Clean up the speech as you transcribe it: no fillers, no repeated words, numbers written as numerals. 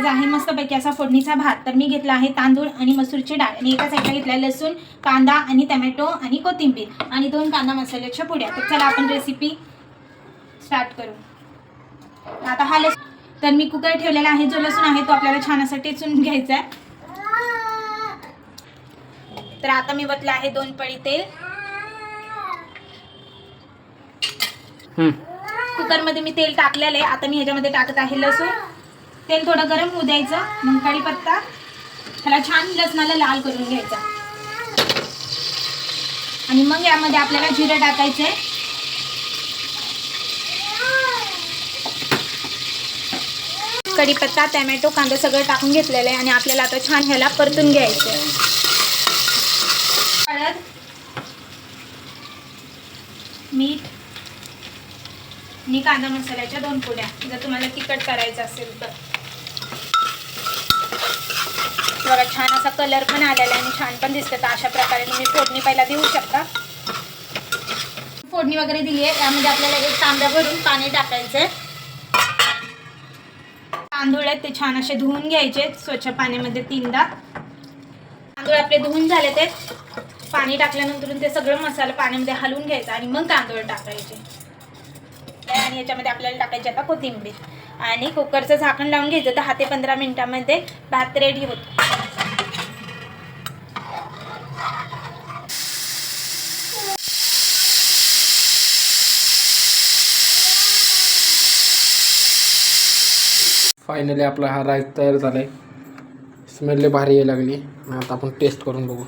करायचा आहे मस्तपैकी असा फोडणीचा भात. तर मी घेतला आहे तांदूळ आणि मसूरची डाळ आणि एका साईडला घेतला लसूण, कांदा आणि टमॅटो आणि कोथिंबीर आणि 2 कांदा मसाल्याच्या पुड्या. तर चला आपण रेसिपी स्टार्ट करू. आता हा लसूण तर मी कुकर ठेवलेला आहे. जो लसूण आहे तो आपल्याला छान असा टेचून घ्यायचा आहे. तर आता मी वतला आहे 2 पळी तेल. कुकरमध्ये मी तेल टाकलेलं आहे. आता मी ह्याच्यामध्ये टाकत आहे लसूण. तेल थोडं गरम होऊ द्यायचं. मग कढीपत्ता ह्याला छान लसणाला लाल करून घ्यायचा आणि मग यामध्ये आपल्याला जिरं टाकायचं आहे. कढीपत्ता, टोमॅटो, कांदा सगळं टाकून घेतलेलं आहे आणि आपल्याला आता छान ह्याला परतून घ्यायचं आहे. हळद, मीठ आणि कांदा मसाल्याच्या 2 पुड्या. जर तुम्हाला तिखट करायचं असेल तर बघा छान असा कलर पण आलेला आहे आणि छान पण दिसतं. तर अशा प्रकारे तुम्ही फोडणी पहिला देऊ शकता. फोडणी वगैरे दिली आहे. त्यामध्ये आपल्याला 1 तांब्या भरून पाणी टाकायचं आहे. तांदूळ आहेत ते छान असे धुवून घ्यायचे स्वच्छ पाण्यामध्ये 3दा. तांदूळ आपले धुवून झाले ते पाणी टाकल्यानंतर ते सगळं मसाला पाण्यामध्ये हलवून घ्यायचा आणि मग तांदूळ टाकायचे. आणि याच्यामध्ये आपल्याला टाकायची आता कोथिंबीर आणि कुकरचं झाकण लावून घ्यायचं. 10 ते 15 मिनिटांमध्ये भात रेडी होतो. फायनली आपला हा राईस तयार झालाय. स्मेल भारी यायला लागली. आता आपण टेस्ट करून बघू.